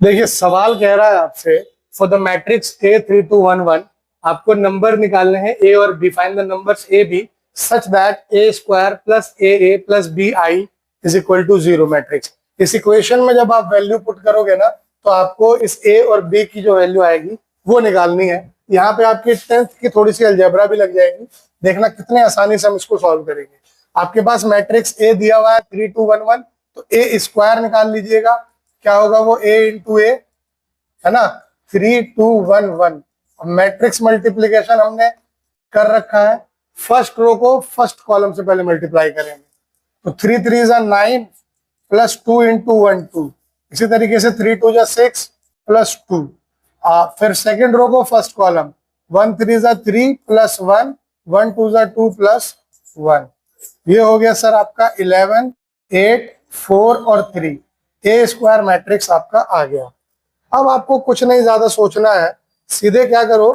देखिए सवाल कह रहा है आपसे फॉर द मैट्रिक्स A3211 आपको नंबर निकालने हैं ए और b. Find the numbers a b such that a square plus A plus B I is equal to 0 matrix. इस इक्वेशन में जब आप वैल्यू पुट करोगे ना तो आपको इस ए और बी की जो वैल्यू आएगी वो निकालनी है। यहाँ पे आपकी 10th की थोड़ी सी अलजेब्रा भी लग जाएगी। देखना कितने आसानी से हम इसको सॉल्व करेंगे। आपके पास मैट्रिक्स ए दिया हुआ है 3211, तो ए स्क्वायर निकाल लीजिएगा। क्या होगा वो a इंटू ए है ना, 3211। मैट्रिक्स मल्टीप्लीकेशन हमने कर रखा है। फर्स्ट रो को फर्स्ट कॉलम से पहले मल्टीप्लाई करेंगे तो 3 3 जा 9 प्लस 2 इंटू 1 2। इसी तरीके से 3 2 जा 6 प्लस 2। फिर सेकेंड रो को फर्स्ट कॉलम 1 3 जा 3 प्लस 1 1 2 जा 2 प्लस 1। ये हो गया सर आपका 11 8 4 और 3। ए स्क्वायर मैट्रिक्स आपका आ गया। अब आपको कुछ नहीं ज्यादा सोचना है, सीधे क्या करो,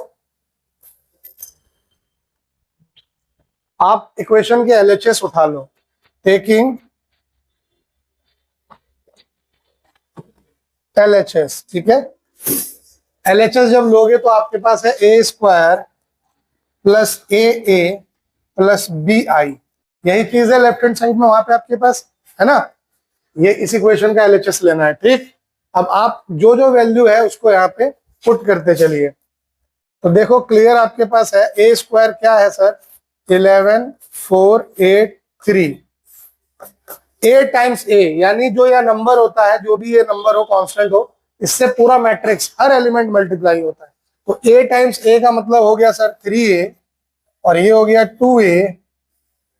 आप इक्वेशन के एलएचएस उठा लो। टेकिंग एलएचएस, ठीक है। एलएचएस जब लोगे तो आपके पास है A square plus A plus B I. यही चीज है लेफ्ट हैंड साइड में, वहां पे आपके पास है ना। ये इस इक्वेशन का एलएचएस लेना है, ठीक। अब आप जो जो वैल्यू है उसको यहाँ पे पुट करते चलिए। तो देखो क्लियर आपके पास है ए स्क्वायर क्या है सर, 11 4 8 3। ए टाइम्स ए यानी जो यह नंबर होता है, जो भी ये नंबर हो कांस्टेंट हो, इससे पूरा मैट्रिक्स हर एलिमेंट मल्टीप्लाई होता है। तो ए टाइम्स ए का मतलब हो गया सर 3a, और ये हो गया 2a,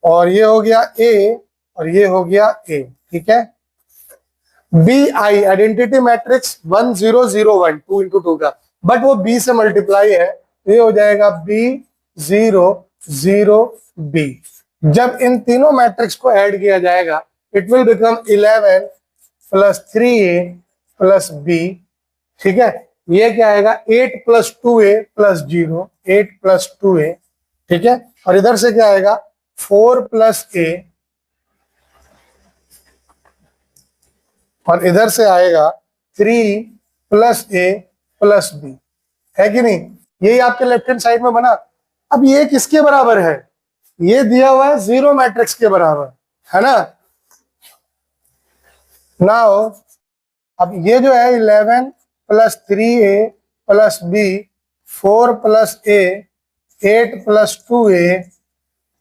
और ये हो गया a, और ये हो गया a, ठीक है। B I identity matrix 1 0 0 1 2 into 2 का, बट वो बी से मल्टीप्लाई है तो ये हो जाएगा b 0 0 b। जब इन तीनों मैट्रिक्स को ऐड किया जाएगा it will become 11 plus 3a plus b, ठीक है। ये क्या आएगा 8 plus 2a plus 0, 8 plus 2a, ठीक है। और इधर से क्या आएगा 4 प्लस a, और इधर से आएगा 3 प्लस ए प्लस बी, है कि नहीं। यही आपके लेफ्ट हैंड साइड में बना। अब ये किसके बराबर है, ये दिया हुआ है 0 मैट्रिक्स के बराबर, है ना। नाउ अब ये जो है 11 plus 3a plus B, 4 plus A, 8 plus 2a,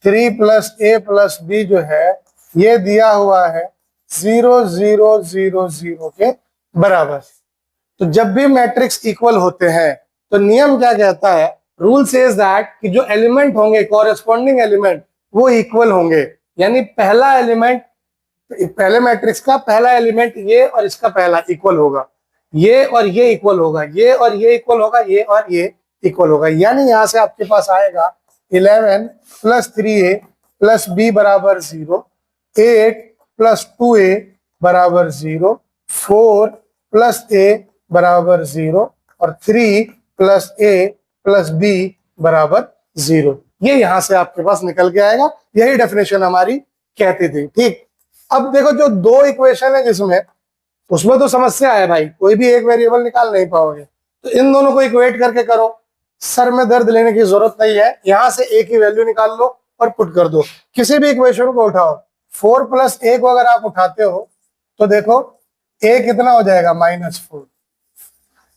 3 plus A plus B जो है ये दिया हुआ है 0 0 0 0 के बराबर। तो जब भी मैट्रिक्स इक्वल होते हैं तो नियम क्या कहता है, रूल सेज दैट कि जो एलिमेंट होंगे कॉरेस्पॉन्डिंग एलिमेंट वो इक्वल होंगे। यानी पहला एलिमेंट, पहले मैट्रिक्स का पहला एलिमेंट ये और इसका पहला इक्वल होगा, ये और ये इक्वल होगा, ये और ये इक्वल होगा, ये और ये इक्वल होगा। यानी यहां से आपके पास आएगा 11 प्लस 3a प्लस बी बराबर 0, 8 प्लस 2a बराबर 0, 4 प्लस a बराबर 0, और 3 प्लस a प्लस b बराबर 0। ये यहां से आपके पास निकल के आएगा। यही डेफिनेशन हमारी कहती थी, ठीक। अब देखो जो दो इक्वेशन है जिसमें, उसमें तो समस्या है भाई, कोई भी एक वेरिएबल निकाल नहीं पाओगे, तो इन दोनों को इक्वेट करके करो। सर में दर्द लेने की जरूरत नहीं है, यहां से ए की वैल्यू निकाल लो और पुट कर दो। किसी भी इक्वेशन को उठाओ, 4 प्लस ए को अगर आप उठाते हो तो देखो ए कितना हो जाएगा -4।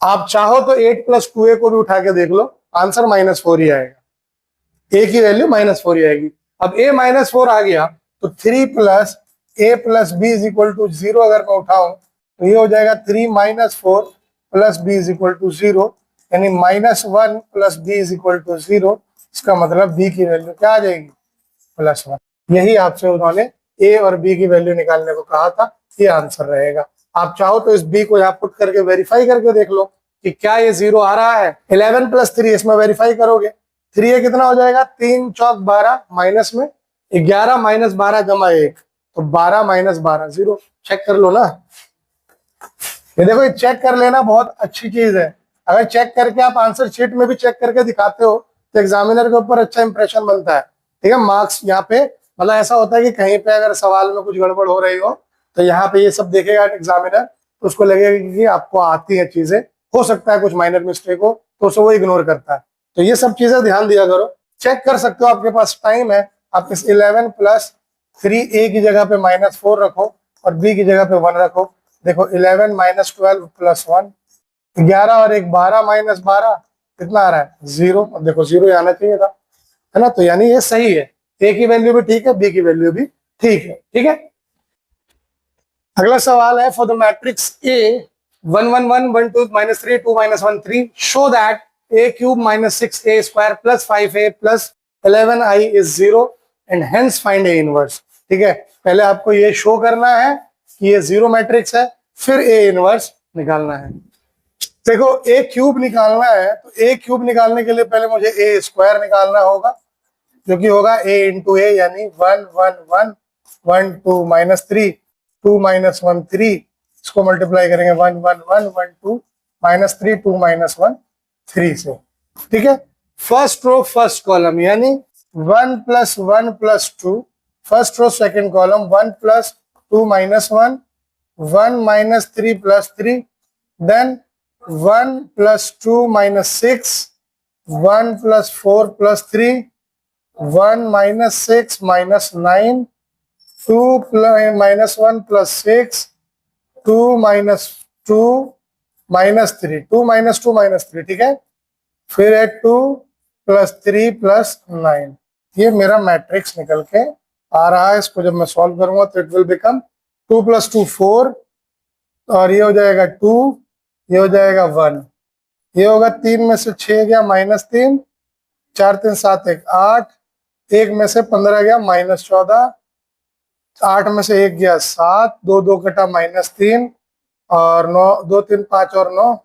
आप चाहो तो 8 प्लस 2a को भी उठा के देख लो, आंसर -4 ही आएगा। ए की वैल्यू -4 ही आएगी। अब a -4 आ गया तो 3 plus a plus b is equal to 0 अगर मैं उठाऊं तो ये हो जाएगा 3 -4 plus b is equal to 0, यानी -1 plus b is equal to 0। इसका मतलब b की वैल्यू क्या आ जाएगी +1। यही आपसे उन्होंने ए और बी की वैल्यू निकालने को कहा था, ये आंसर रहेगा। आप चाहो तो इस बी को यहाँ पुट करके वेरीफाई करके देख लो कि क्या ये 0 आ रहा है। 11 प्लस 3 इसमें वेरीफाई करोगे, 3a कितना हो जाएगा 3 चौक 12, माइनस में 11 माइनस 12 जमा 1, तो 12 माइनस 12 0। चेक कर लो ना, ये देखो ये चेक कर लेना बहुत अच्छी चीज है। अगर चेक करके आप आंसर शीट में भी चेक करके दिखाते हो तो एग्जामिनर के ऊपर अच्छा इंप्रेशन बनता है, ठीक है। मार्क्स यहाँ पे मतलब ऐसा होता है कि कहीं पे अगर सवाल में कुछ गड़बड़ हो रही हो तो यहाँ पे ये सब देखेगा एग्जामिनर तो उसको लगेगा कि आपको आती है चीजें, हो सकता है कुछ माइनर मिस्टेक हो, तो उसे वो इग्नोर करता है। तो ये सब चीजें ध्यान दिया करो। चेक कर सकते हो, आपके पास टाइम है, आप इस 11 प्लस 3a की जगह पे -4 रखो और b की जगह पे 1 रखो। देखो 11 माइनस 12 प्लस 1, 11 और 1 12 माइनस 12 कितना आ रहा है 0। अब देखो 0 आना चाहिए था, है ना। तो यानी ये सही है, a की वैल्यू भी ठीक है, b की वैल्यू भी ठीक है। ठीक है, अगला सवाल है, for the matrix A 1 1 1 1 2 -3 2 -1 3 show that a cube minus 6a square plus 5a plus 11i is 0 and hence find a inverse. ठीक है, पहले आपको ये शो करना है कि ये 0 मैट्रिक्स है, फिर a इनवर्स निकालना है। देखो a क्यूब निकालना है, तो a क्यूब निकालने के लिए पहले मुझे a स्क्वायर निकालना होगा, जो कि होगा a इंटू a, यानी 1 1 1 1 2 -3 2 -1 3, इसको मल्टीप्लाई करेंगे 1 1 1 1 2 -3 2 -1 3 से। ठीक है, फर्स्ट रो फर्स्ट कॉलम यानी 1 + 1 + 2, first row second column 1 + 2 - 1 1 - 3 + 3, then 1 + 2 - 6 1 + 4 + 3 1 - 6 - 9 2 - 1 + 6 2 - 2 - 3 2 - 2 - 3। ठीक है, फिर है 2 + 3 + 9। ये मेरा मैट्रिक्स निकल के आ रहा है। इसको जब मैं सॉल्व करूंगा तो इट विल बिकम 2 + 2 4, और ये हो जाएगा 2, ये हो जाएगा 1, ये होगा 3 में से 6 गया -3, 4 3 7 1 8, 1 में से 15 गया -14, 8 में से 1 गया 7, 2 2 कटा -3, और 9 2 3 5 और 9,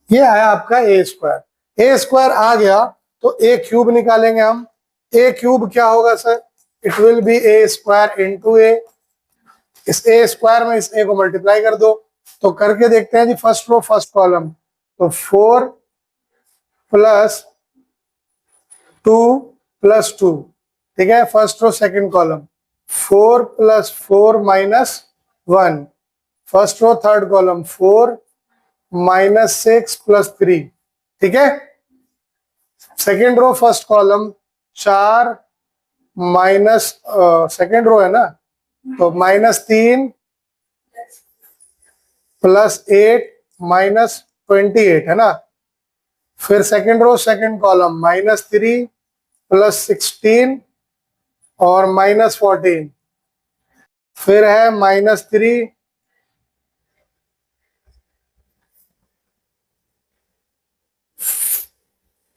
ये आया आपका a स्क्वायर। a स्क्वायर आ गया तो a क्यूब निकालेंगे हम। a क्यूब क्या होगा sir, it will be a square into a। इस a स्क्वायर में इस a को मल्टीप्लाई कर दो, तो करके देखते हैं जी। फर्स्ट रो फर्स्ट कॉलम, तो 4 + 2 + 2, ठीक है। First row second column 4 + 4 - 1, first row third column 4 - 6 + 3, ठीक है। Second row first column 4 minus second row है ना, तो -3 + 8 - 28 है ना। फिर सेकेंड रो सेकेंड कॉलम -3 + 16 और -14, फिर है -3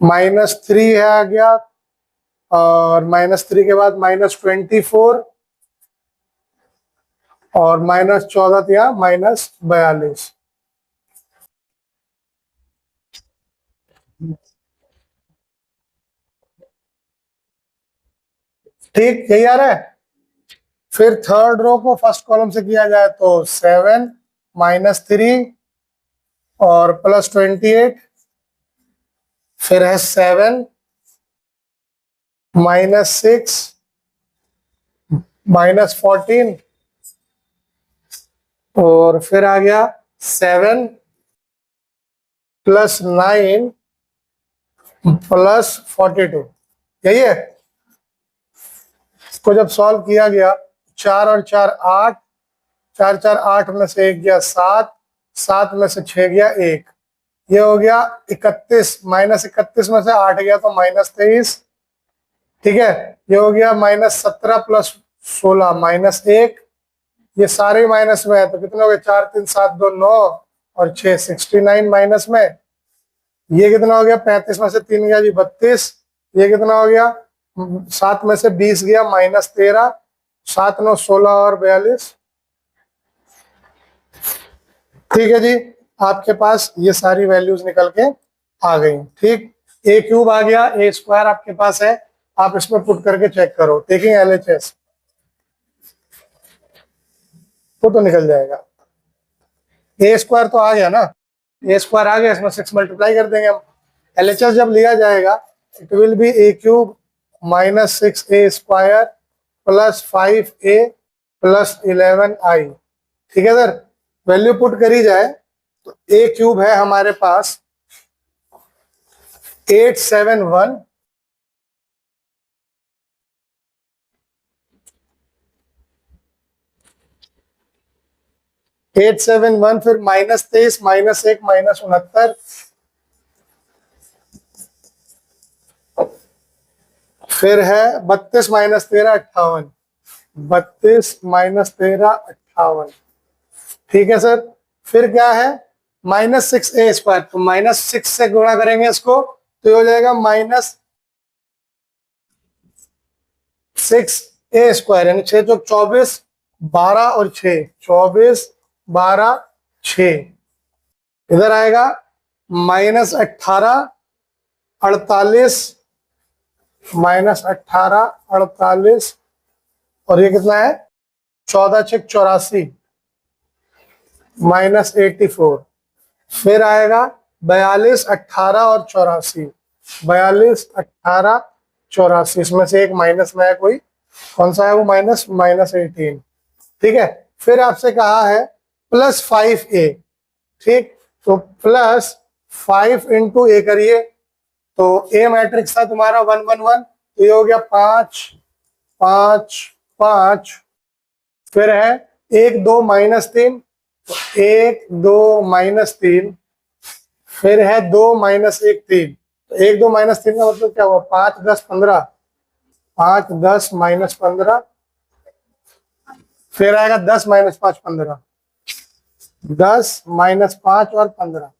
-3 है आ गया, और -3 के बाद -24 और -14 दिया -42। ठीक, यही आ रहा है। फिर थर्ड रो को फर्स्ट कॉलम से किया जाए तो 7 -3 और +28, फिर है 7 -6 -14, और फिर आ गया 7 + 9 + 42, यही है। इसको जब सॉल्व किया गया, 4 और 4 8, 4 4 8 में से 1 गया 7, 7 में से 6 गया 1, ये हो गया 31, -31 में से 8 गया तो -23, ठीक है। ये हो गया -17 + 16 -1, ये सारे माइनस में है, तो कितने हो गए 4 3 7 2 9 और 6 69 माइनस में। ये कितना हो गया 35 में से 3 गया जी 32, ये कितना हो गया 7 में से 20 गया -13, 7 9 16 और 42। ठीक है जी, आपके पास ये सारी वैल्यूज निकल के आ गई। ठीक, a क्यूब आ गया, a स्क्वायर आपके पास है, आप इसमें पुट करके चेक करो, टेकिंग LHS तो निकल जाएगा। a स्क्वायर तो आ गया ना, a स्क्वायर आ गया, इसमें 6 मल्टीप्लाई कर देंगे हम। LHS जब लिया जाएगा, it will be a cube -6a square + 5a + 11i, ठीक है सर। वैल्यू पुट करी जाए तो ए क्यूब है हमारे पास 871 871, फिर -23 -1 -69, फिर है 32 -13 58, 32 -13 58। ठीक है सर। फिर क्या है -6a², तो -6 से गुणा करेंगे इसको तो ये हो जाएगा -6a², यानी 6 चौक 24, 12 और 6, 24 12 6। इधर आएगा -18 48, -18 48, और ये कितना है 14 6 84, -84। फिर आएगा 42 18 और 84, 42 18 84, इसमें से एक माइनस में है, कोई कौन सा है वो माइनस, -18। ठीक है। फिर आपसे कहा है +5a। ठीक, तो +5 इंटू ए करिए, तो ए मैट्रिक्स था तुम्हारा 1 1 1, तो ये हो गया 5 5 5। फिर है 1 2 -3, 1 2 -3। फिर है 2 -1 3, तो 1 2 -3 का मतलब क्या हुआ 5 10 15, 5 10 -15। फिर आएगा 10 -5 15, 10 -5 और 15।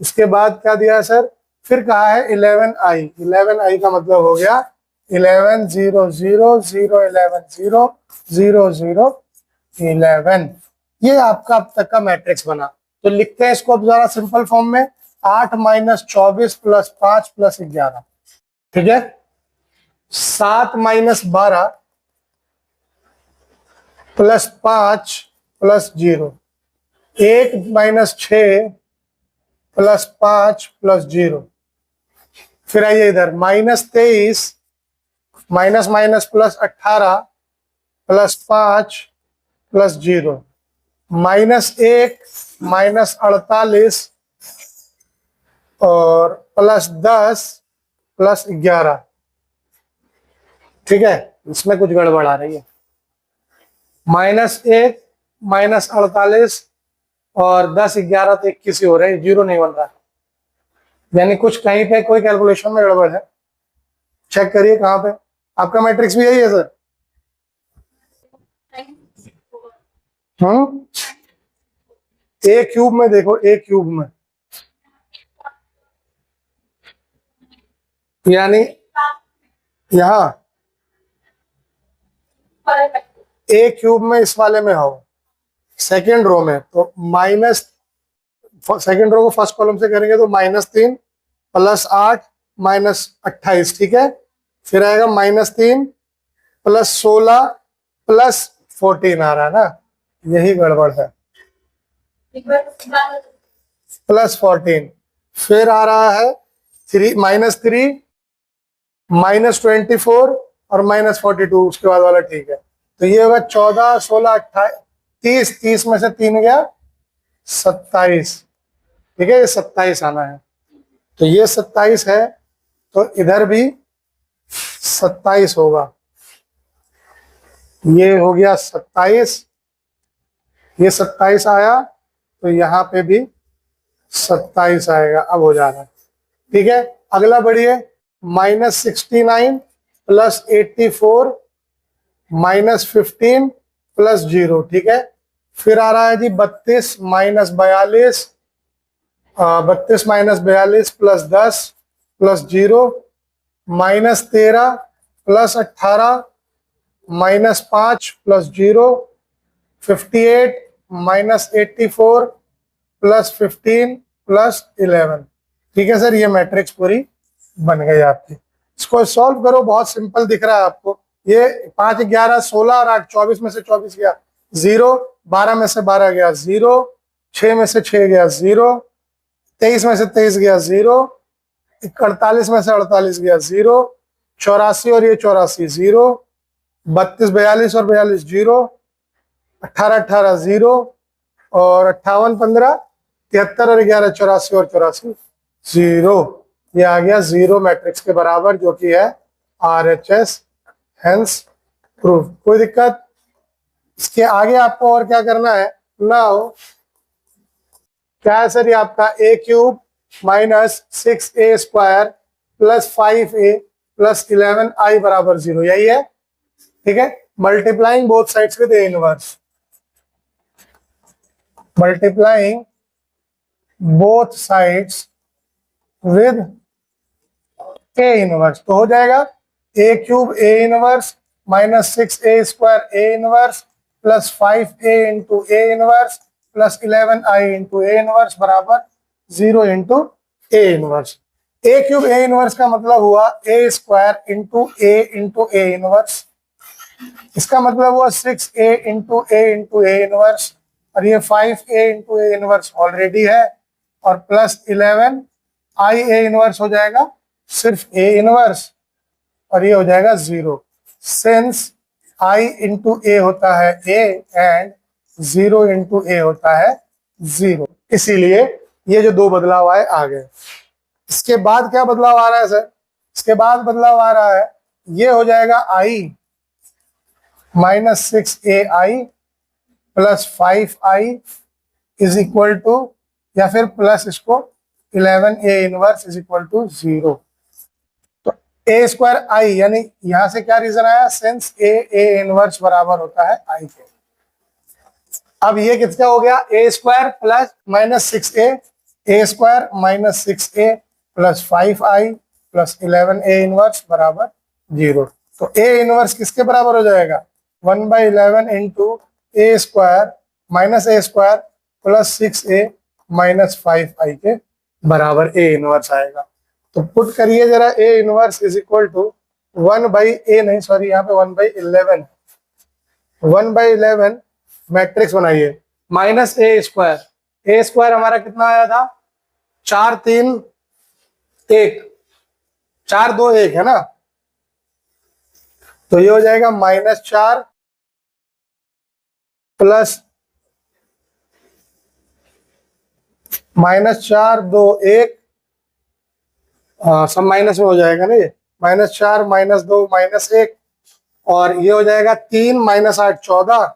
उसके बाद क्या दिया है सर, फिर कहा है 11i। 11i का मतलब हो गया 11 0 0 0 11 0 0 0 11। ये आपका अब तक का मैट्रिक्स बना। तो लिखते हैं इसको अब जरा सिंपल फॉर्म में, 8 -24 + 5 + 11। ठीक है। 7 -12 + 5 + 0, 1 -6 + 5 + 0। फिर आइए इधर -23 माइनस +18 + 5 + 0, -1 -48 और +10 + 11। ठीक है, इसमें कुछ गड़बड़ आ रही है। -1 -48 और 10 11 तो 21 ही हो रहे हैं, 0 नहीं बन रहा, यानी कुछ कहीं पे कोई कैलकुलेशन में गड़बड़ है। चेक करिए कहां पे। आपका मैट्रिक्स भी यही है सर। ए क्यूब में देखो, ए क्यूब में यानी यहां ए क्यूब में इस वाले में हो, सेकेंड रो में, तो माइनस, सेकेंड रो को फर्स्ट कॉलम से करेंगे तो -3 +8 -28। ठीक है। फिर आएगा -3 +16 +14 आ रहा है ना, यही गड़बड़ है, +14। फिर आ रहा है -3 -24 और -42, उसके बाद वाला ठीक है। तो ये होगा 14 16 28 30, 30 में से 3 गया 27। ठीक है, ये 27 आना है, तो ये 27 है, तो इधर भी 27 होगा। ये हो गया 27, ये 27 आया, तो यहाँ पे भी 27 आएगा। अब हो जा रहा है। ठीक है, अगला बढ़िए, -69 + 84 -15 + 0। ठीक है। फिर आ रहा है जी 32 -42, 32 -42 + 10 + 0, -13 + 18 -5 + 0, 58 -84 + 15 + 11। ठीक है सर, ये मैट्रिक्स पूरी बन गई आपकी। इसको सॉल्व करो, बहुत सिंपल दिख रहा है आपको। ये 5 11 16 और 8 24 में से 24 गया 0, 12 में से 12 गया 0, 6 में से 6 गया 0, 23 में से 23 गया 0, 48 में से 48 गया 0, 84 और ये 84 0, 32 42 और 42 0, 18 18 0, और 58 15 73 और 11 84 और 84 0। ये आ गया 0 मैट्रिक्स के बराबर, जो कि है RHS, हेंस प्रूफ। कोई दिक्कत? इसके आगे आपको और क्या करना है? नाउ क्या है सर? ये आपका a cube minus 6a square plus 5a plus 11i बराबर 0, यही है। ठीक है, multiplying both sides with a inverse, multiplying both sides with a inverse, तो हो जाएगा a cube a inverse minus 6a square a inverse plus 5a into a inverse plus 11i into a inverse बराबर 0 into a inverse. a cube a inverse का मतलब हुआ a square into a inverse, इसका मतलब हुआ 6a into a inverse, और ये 5a into a inverse already है, और प्लस 11i a इनवर्स हो जाएगा सिर्फ a इनवर्स, और ये हो जाएगा 0। सिंस i इंटू a होता है a एंड 0 इंटू a होता है 0, इसीलिए ये जो दो बदलाव आए आ गए। इसके बाद क्या बदलाव आ रहा है सर? इसके बाद बदलाव आ रहा है, ये हो जाएगा i minus 6ai plus 5i is equal to, या फिर प्लस इसको 11a inverse is equal to 0। तो a स्क्वायर i, यानी यहां से क्या रीजन आया? सिंस a इनवर्स बराबर होता है i के। अब ये किसका हो गया? a square plus minus 6a, a square minus 6a plus 5i plus 11a inverse बराबर 0। तो a इनवर्स किसके बराबर हो जाएगा? 1/11 into a square minus a square plus 6a minus 5i के बराबर a इनवर्स आएगा। तो पुट करिए जरा, a inverse is equal to 1/a, नहीं सॉरी, यहाँ पे 1/11, 1/11 मैट्रिक्स बनाइए, माइनस a स्क्वायर हमारा कितना आया था? 4 3 1, 4 2 1 है ना, तो ये हो जाएगा -4 प्लस -4 2 1, सब माइनस में हो जाएगा ना, ये -4 -2 -1, और ये हो जाएगा 3 -8 14,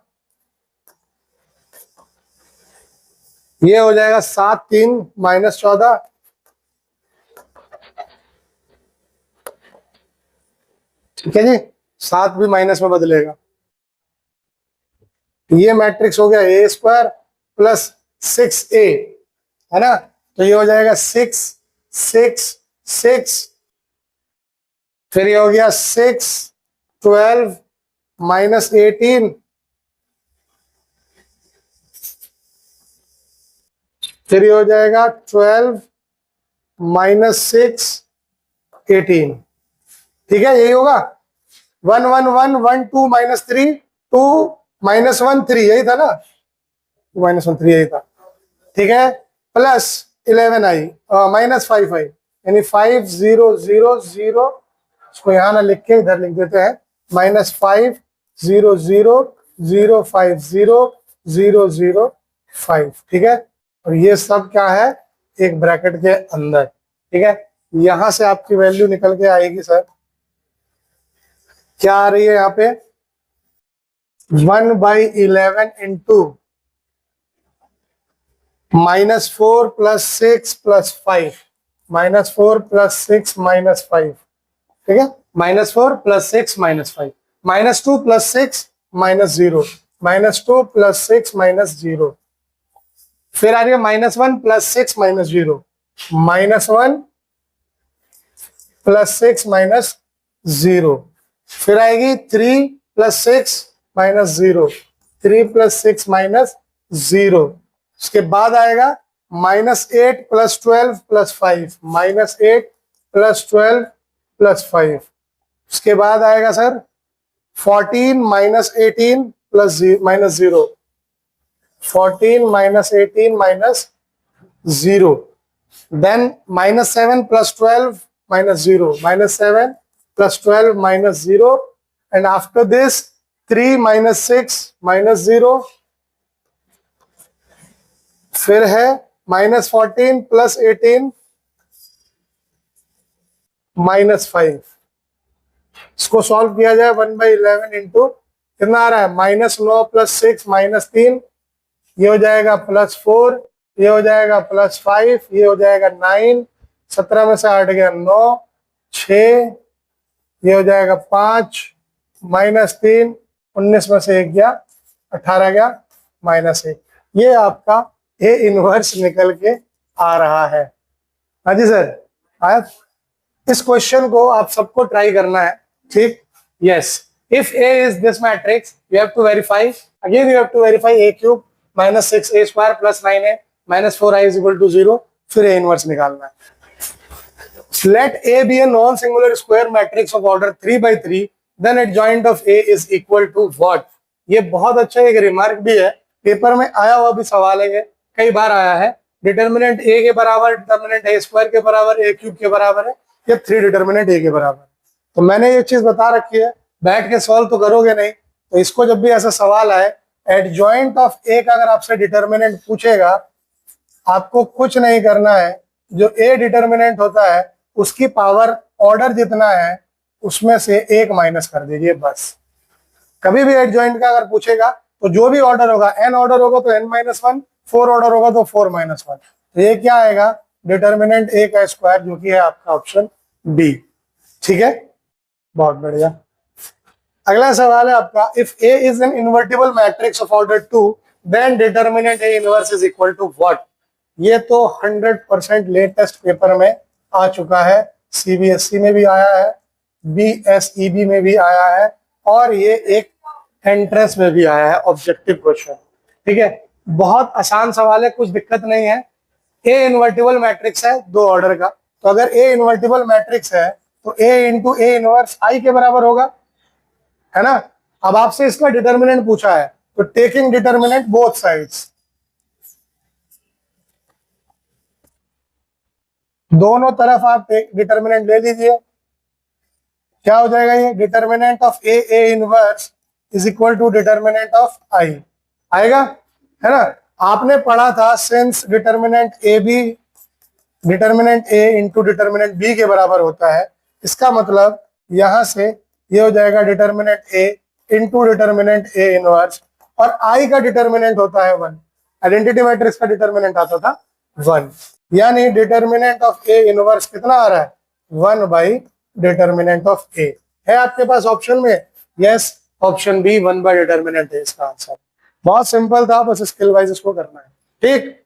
ये हो जाएगा 7 3 -14, ठीक है जी, 7 भी माइनस में बदलेगा। ये मैट्रिक्स हो गया a स्क्वायर प्लस 6a, है ना, तो ये हो जाएगा 6 6 6, फिर ये हो गया 6 12 -18, फिर ये हो जाएगा 12 -6 18, ठीक है, यही होगा। 1 1 1 1 2 -3 2 -1 3, यही था ना, 2 -1 3 यही था, ठीक है, प्लस 11i माइनस 5i, यानी 5 0 0 0, इसको यहां ना लिख के इधर लिख देते हैं, -5 0 0 0 5 0 0 0 5, ठीक है, और ये सब क्या है? एक ब्रैकेट के अंदर, ठीक है। यहां से आपकी वैल्यू निकल के आएगी सर, क्या आ रही है यहाँ पे? 1/11 इंटू -4 + 6 + 5, -4 + 6 - 5, ठीक है, -4 + 6 - 5, -2 + 6 - 0, -2 + 6 - 0, फिर आ रही है -1 + 6 - 0, -1 + 6 - 0, फिर आएगी 3 + 6 - 0, 3 + 6 - 0, उसके बाद आएगा -8 + 12 + 5, -8 + 12 + 5, उसके बाद आएगा sir 14 - 18 + 0, 14 - 18 - 0, then -7 + 12 - 0, -7 + 12 - 0, and after this 3 - 6 - 0, फिर है -14 प्लस 18 -5। इसको सॉल्व किया जाए 1/11 इंटू कितना आ रहा है, -9 प्लस 6 -3, ये हो जाएगा +4, ये हो जाएगा +5, ये हो जाएगा 9, 17 में से 8 गया 9, 6, ये हो जाएगा 5 -3, 19 में से 1 गया 18 गया -1। ये आपका ए इनवर्स निकल के आ रहा है। हाँ जी सर, आया। इस क्वेश्चन को आप सबको ट्राई करना है, ठीक। Yes, if a is this matrix you have to verify, again you have to verify a cube -6a square plus 9a -4i is equal to 0, फिर ए इनवर्स निकालना है। Let A be a non-singular square matrix of order 3 by 3, then adjoint of A is equal to what? ये बहुत अच्छा एक remark भी है, paper में आया हुआ भी सवाल है, कई बार आया है। डिटर्मिनेंट A के बराबर, डिटर्मिनेंट A स्क्वायर के बराबर, A क्यूब के बराबर है, या 3 डिटर्मिनेंट A के बराबर। तो मैंने ये चीज बता रखी है, बैठ के सॉल्व तो करोगे नहीं, तो इसको जब भी ऐसा सवाल आए एडजॉइंट ऑफ A का अगर आपसे डिटर्मिनेंट पूछेगा, आपको कुछ नहीं करना है, जो A डिटर्मिनेंट होता है उसकी पावर ऑर्डर जितना है उसमें से 1 माइनस कर दीजिए बस। कभी भी एडजॉइंट का अगर पूछेगा तो जो भी ऑर्डर होगा, n ऑर्डर होगा तो n-1, 4 ऑर्डर होगा तो 4-1। तो ये क्या आएगा, डिटर्मिनेंट A का स्क्वायर, जो कि है आपका ऑप्शन B। ठीक है, बहुत बढ़िया। अगला सवाल है आपका, if A is an invertible matrix of order 2 then determinant A inverse is equal to what. ये तो 100% लेटेस्ट पेपर में आ चुका है, CBSE में भी आया है, BSEB में भी आया है, और ये एक एंट्रेंस में भी आया है, ऑब्जेक्टिव क्वेश्चन। ठीक है, बहुत आसान सवाल है, कुछ दिक्कत नहीं है। A इन्वर्टिबल मैट्रिक्स है 2 ऑर्डर का, तो अगर A इन्वर्टिबल मैट्रिक्स है तो A into A inverse I के बराबर होगा, है ना। अब आपसे इसका डिटर्मिनेंट पूछा है, तो टेकिंग डिटर्मिनेंट बोथ साइड्स, दोनों तरफ आप डिटर्मिनेंट ले लीजिए। क्या हो जाएगा ये, determinant of A inverse is equal to determinant of I आएगा, है ना। आपने पढ़ा था since determinant determinant A into determinant B के बराबर होता है, इसका मतलब यहां से ये हो जाएगा determinant A into determinant A inverse, और I का डिटर्मिनेंट होता है 1। आइडेंटिटी मैट्रिक्स का डिटर्मिनेंट आता था 1, यानी डिटर्मिनेंट ऑफ A इनवर्स कितना आ रहा है, 1 बाई डिटर्मिनेंट ऑफ A। है आपके पास ऑप्शन में, yes, option b 1 by determinant A इसका आंसर। बहुत सिंपल था, बस स्किल वाइज इसको करना है, ठीक।